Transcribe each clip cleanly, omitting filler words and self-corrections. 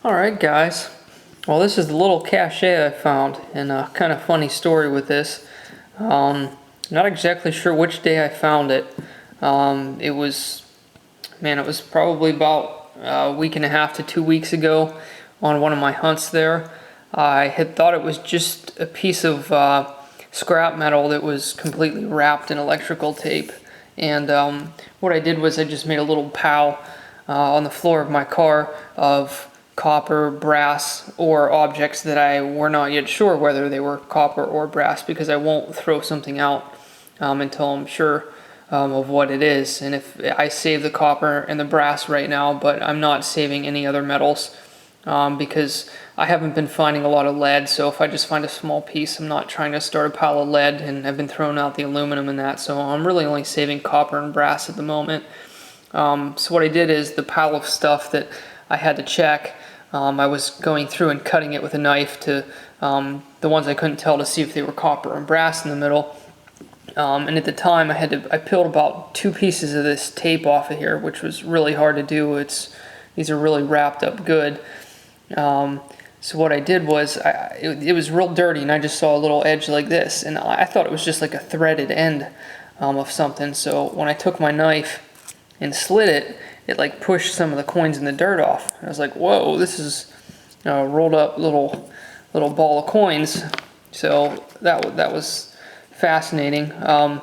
Alright guys, well this is the little cache I found, and a kind of funny story with this. Not exactly sure which day I found it. It was probably about a week and a half to 2 weeks ago on one of my hunts there. I had thought it was just a piece of scrap metal that was completely wrapped in electrical tape. And what I did was I just made a little pile on the floor of my car of copper, brass, or objects that I were not yet sure whether they were copper or brass, because I won't throw something out until I'm sure of what it is. And if I save the copper and the brass right now, but I'm not saving any other metals because I haven't been finding a lot of lead. So if I just find a small piece, I'm not trying to start a pile of lead, and I've been throwing out the aluminum and that. So I'm really only saving copper and brass at the moment. So what I did is the pile of stuff that I had to check, I was going through and cutting it with a knife to the ones I couldn't tell to see if they were copper and brass in the middle. And at the time I peeled about 2 pieces of this tape off of here, which was really hard to do. These are really wrapped up good. So what I did was, it was real dirty, and I just saw a little edge like this, and I thought it was just like a threaded end of something. So when I took my knife and slit it, it like pushed some of the coins in the dirt off. I was like, whoa, this is a rolled up little ball of coins. So that was fascinating. I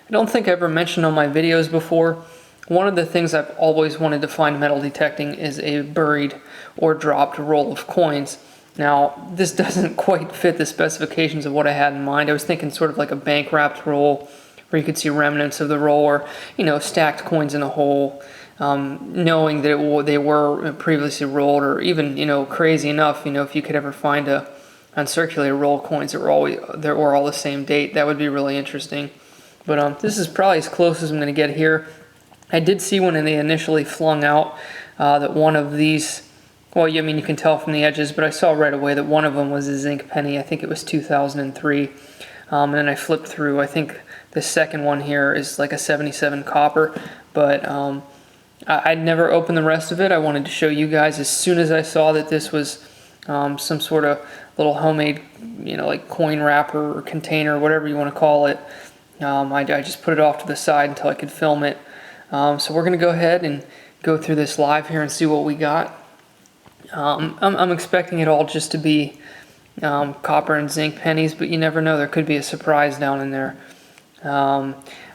don't think I ever mentioned on my videos before, one of the things I've always wanted to find metal detecting is a buried or dropped roll of coins. Now, this doesn't quite fit the specifications of what I had in mind. I was thinking sort of like a bank wrapped roll, where you could see remnants of the roll, or, stacked coins in a hole, knowing that they were previously rolled, or even, crazy enough, if you could ever find a uncirculated roll of coins that were all the same date. That would be really interesting. But this is probably as close as I'm going to get here. I did see when they initially flung out that one of these, well, you can tell from the edges, but I saw right away that one of them was a zinc penny. I think it was 2003. And then I flipped through. I think the second one here is like a 77 copper, but I'd never opened the rest of it. I wanted to show you guys as soon as I saw that this was some sort of little homemade, like coin wrapper or container, whatever you want to call it. I just put it off to the side until I could film it. So we're going to go ahead and go through this live here and see what we got. I'm expecting it all just to be copper and zinc pennies, but you never know. There could be a surprise down in there.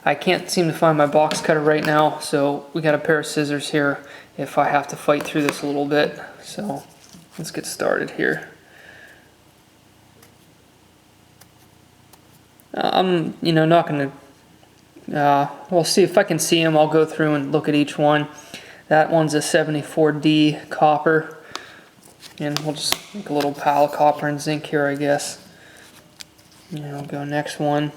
I can't seem to find my box cutter right now, so we got a pair of scissors here if I have to fight through this a little bit. So let's get started here. I'm, not going to, we'll see if I can see them. I'll go through and look at each one. That one's a 74D copper, and we'll just make a little pile of copper and zinc here, I guess. And I'll go next one.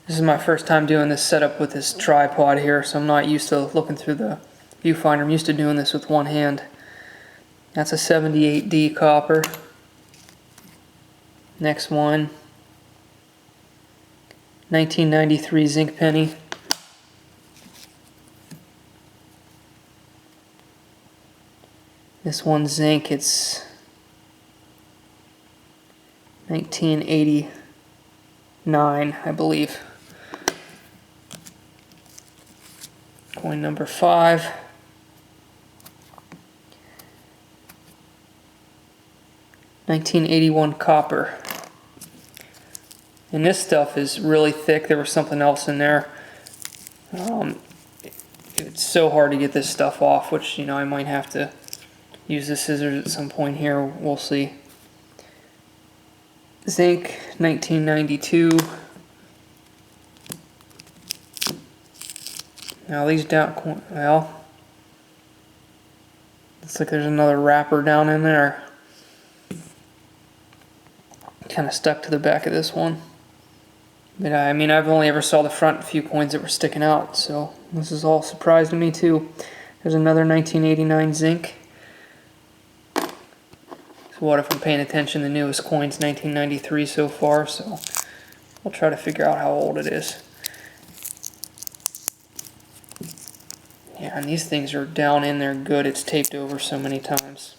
This is my first time doing this setup with this tripod here, so I'm not used to looking through the viewfinder. I'm used to doing this with one hand. That's a 78D copper. Next one, 1993 zinc penny. This one's zinc, it's 1989, I believe. Coin number 5. $1981 copper. And this stuff is really thick. There was something else in there. It's so hard to get this stuff off, which, I might have to use the scissors at some point here. We'll see. Zinc, 1992. Now these down, well, looks like there's another wrapper down in there. Kind of stuck to the back of this one. But I've only ever saw the front few coins that were sticking out, so this is all a surprise to me too. There's another 1989 zinc. So what if I'm paying attention? The newest coin's 1993 so far, so I'll try to figure out how old it is. Man, these things are down in there good. It's taped over so many times.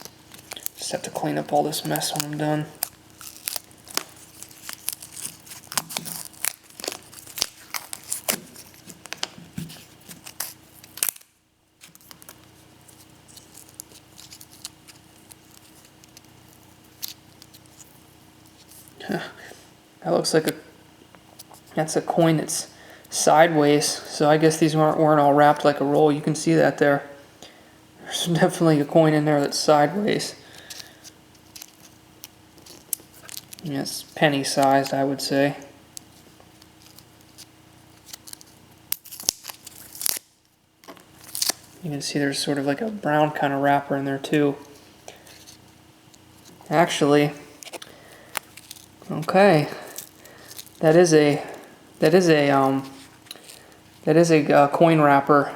Just have to clean up all this mess when I'm done. That looks like that's a coin that's sideways, so I guess these weren't all wrapped like a roll. You can see that there. There's definitely a coin in there that's sideways. Yeah, it's penny sized, I would say. You can see there's sort of like a brown kind of wrapper in there too. Actually, okay, that is a coin wrapper.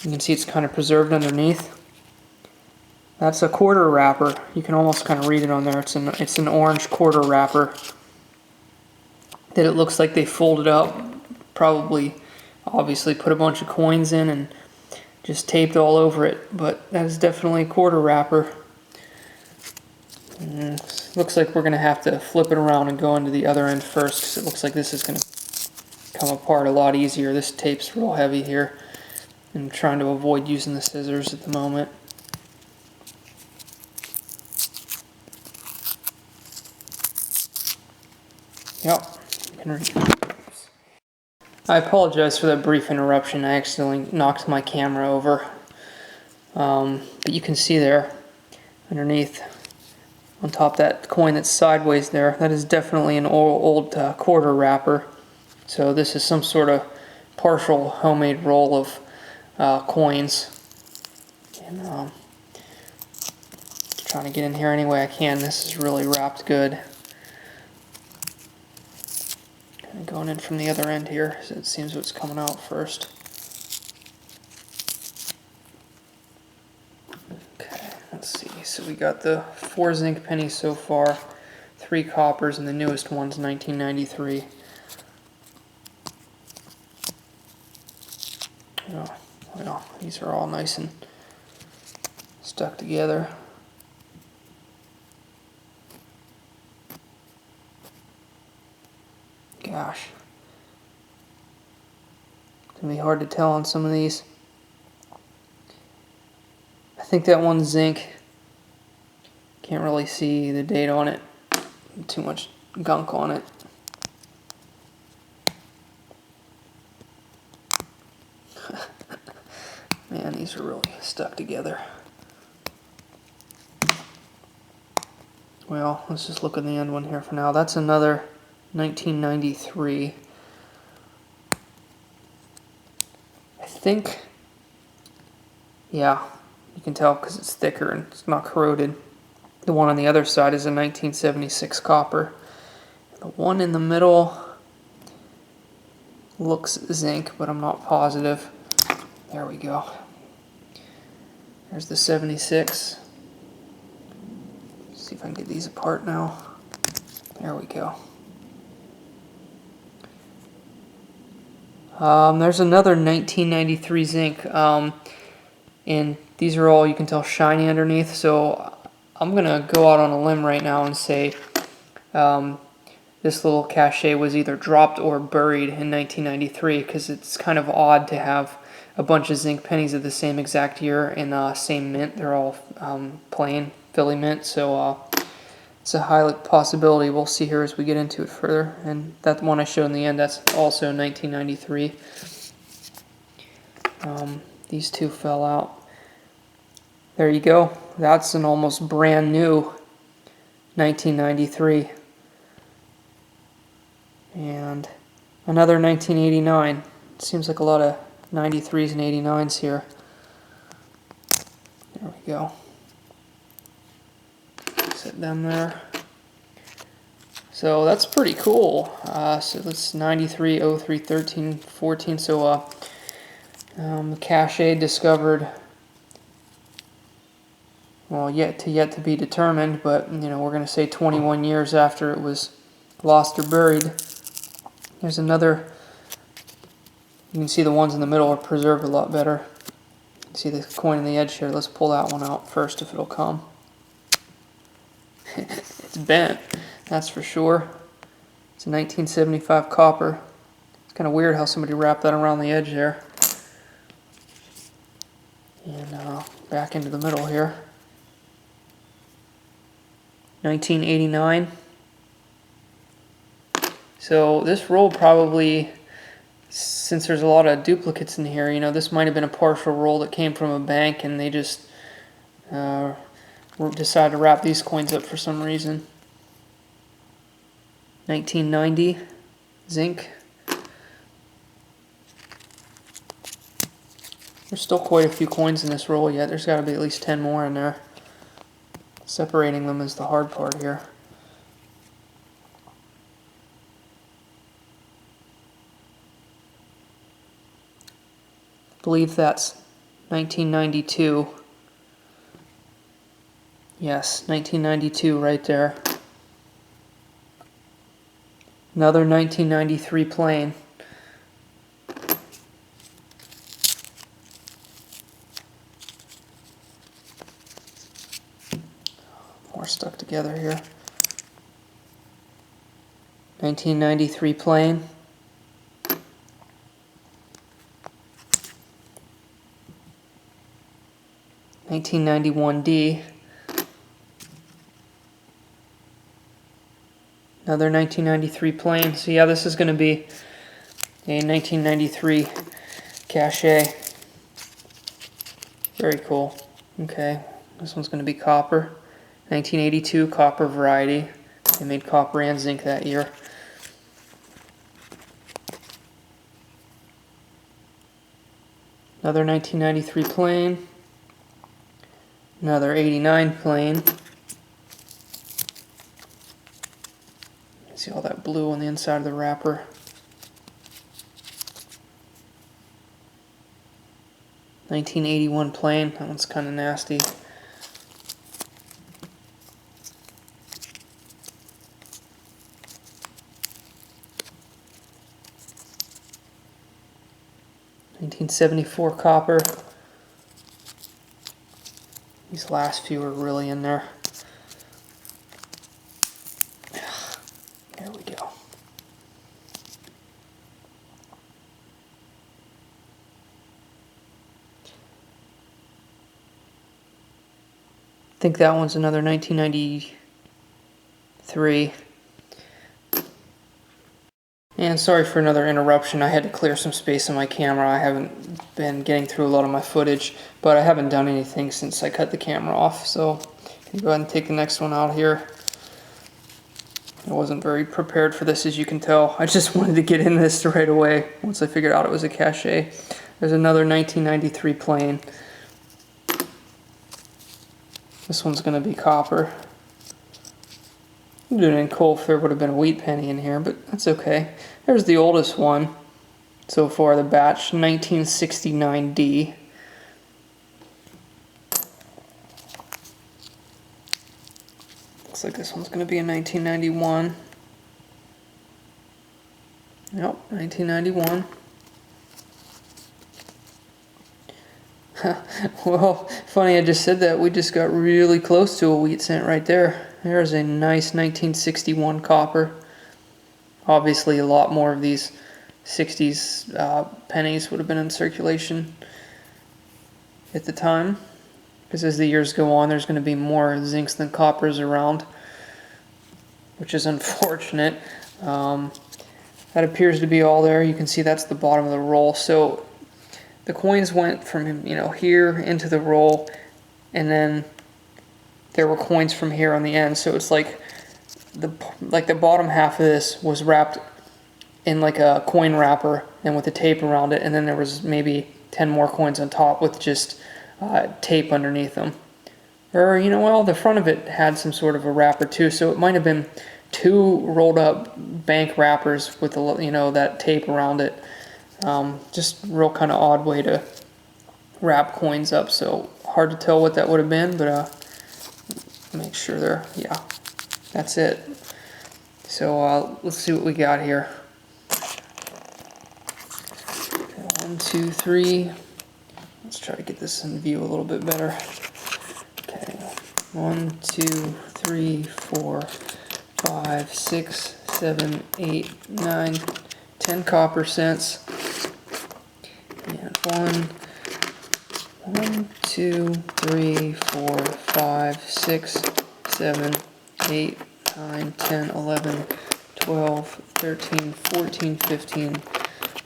You can see it's kind of preserved underneath. That's a quarter wrapper. You can almost kind of read it on there. It's an orange quarter wrapper that it looks like they folded up. Probably, obviously, put a bunch of coins in and just taped all over it. But that is definitely a quarter wrapper. Looks like we're going to have to flip it around and go into the other end first, because it looks like this is going to come apart a lot easier. This tape's real heavy here. I'm trying to avoid using the scissors at the moment. Yep. I apologize for that brief interruption. I accidentally knocked my camera over. But you can see there, underneath, on top of that coin that's sideways there, that is definitely an old quarter wrapper. So this is some sort of partial homemade roll of coins. And trying to get in here any way I can. This is really wrapped good. Kind of going in from the other end here, so it seems what's coming out first. Okay, let's see. So we got the 4 zinc pennies so far, 3 coppers, and the newest one's 1993. Oh, well, these are all nice and stuck together. Gosh. It's going to be hard to tell on some of these. I think that one's zinc. Can't really see the date on it. Too much gunk on it. Man, these are really stuck together. Well, let's just look at the end one here for now. That's another 1993. I think, yeah, you can tell because it's thicker and it's not corroded. The one on the other side is a 1976 copper. The one in the middle looks zinc, but I'm not positive. There we go. There's the 76. See if I can get these apart now. There we go. There's another 1993 zinc, and these are all, you can tell, shiny underneath, so I'm going to go out on a limb right now and say this little cachet was either dropped or buried in 1993, because it's kind of odd to have a bunch of zinc pennies of the same exact year in same mint. They're all plain Philly mint, so it's a high possibility. We'll see here as we get into it further. And that one I showed in the end, that's also 1993. These two fell out. There you go. That's an almost brand new 1993. And another 1989. It seems like a lot of 93s and 89s here. There we go. Set them there. So that's pretty cool. So that's 93, 03, 13, 14. So the cachet discovered, well, yet to be determined, but you know, we're going to say 21 years after it was lost or buried. There's another. You can see the ones in the middle are preserved a lot better. See the coin in the edge here? Let's pull that one out first if it'll come. It's bent, that's for sure. It's a 1975 copper. It's kind of weird how somebody wrapped that around the edge there. And back into the middle here. 1989. So this roll probably, since there's a lot of duplicates in here, you know, this might have been a partial roll that came from a bank and they just decided to wrap these coins up for some reason. 1990, zinc. There's still quite a few coins in this roll yet. There's got to be at least 10 more in there. Separating them is the hard part here. I believe that's 1992. Yes, 1992 right there. Another 1993 plain. More stuck together here. 1993 plain. $1991D. Another 1993 plain. So yeah, this is going to be a 1993 cachet. Very cool. Okay, this one's going to be copper. 1982 copper variety. They made copper and zinc that year. Another 1993 plain. Another 89 plain. See all that blue on the inside of the wrapper. $1981 plain. That one's kind of nasty. $1974 copper. These last few are really in there. There we go. I think that one's another 1993. And sorry for another interruption. I had to clear some space on my camera. I haven't been getting through a lot of my footage, but I haven't done anything since I cut the camera off. So can you go ahead and take the next one out here. I wasn't very prepared for this, as you can tell. I just wanted to get in this right away once I figured out it was a cachet. There's another 1993 plain. This one's going to be copper. Doing it in coal if there would have been a wheat penny in here, but that's okay. There's the oldest one so far, the batch, 1969D. Looks like this one's going to be a 1991. Yep, 1991. Well, funny I just said that. We just got really close to a wheat cent right there. There's a nice 1961 copper. Obviously, a lot more of these 60s pennies would have been in circulation at the time. Because as the years go on, there's going to be more zincs than coppers around, which is unfortunate. That appears to be all there. You can see that's the bottom of the roll. So the coins went from, you know, here into the roll, and then there were coins from here on the end. So it's like the bottom half of this was wrapped in like a coin wrapper and with the tape around it, and then there was maybe 10 more coins on top with just tape underneath them. Or, you know, well, the front of it had some sort of a wrapper too, so it might have been two rolled up bank wrappers with, you know, that tape around it. Just real kind of odd way to wrap coins up, so hard to tell what that would have been, but make sure they're, yeah, that's it. So let's see what we got here. Okay, 1, 2, 3, Let's try to get this in view a little bit better. Okay, 1, 2, 3, 4, 5, 6, 7, 8, 9, 10 copper cents. And 1, 2, 3, 4, 5, 6, 7, 8, 9, 10, 11, 12, 13, 14, 15,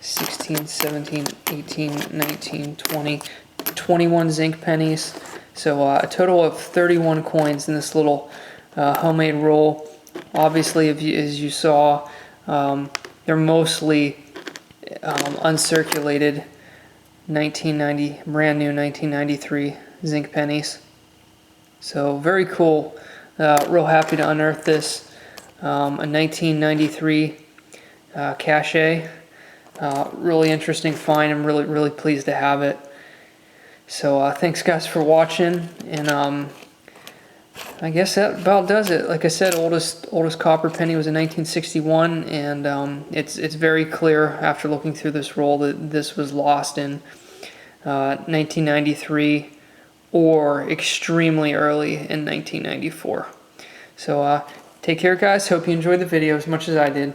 16, 17, 18, 19, 20, 21 zinc pennies. So a total of 31 coins in this little homemade roll. Obviously, as you saw, they're mostly uncirculated 1990, brand new 1993 zinc pennies. So very cool. Real happy to unearth this. A 1993 cachet. Really interesting find. I'm really pleased to have it. So thanks guys for watching, and I guess that about does it. Like I said, oldest copper penny was in 1961, and it's very clear after looking through this roll that this was lost in 1993 or extremely early in 1994. So take care guys, hope you enjoyed the video as much as I did.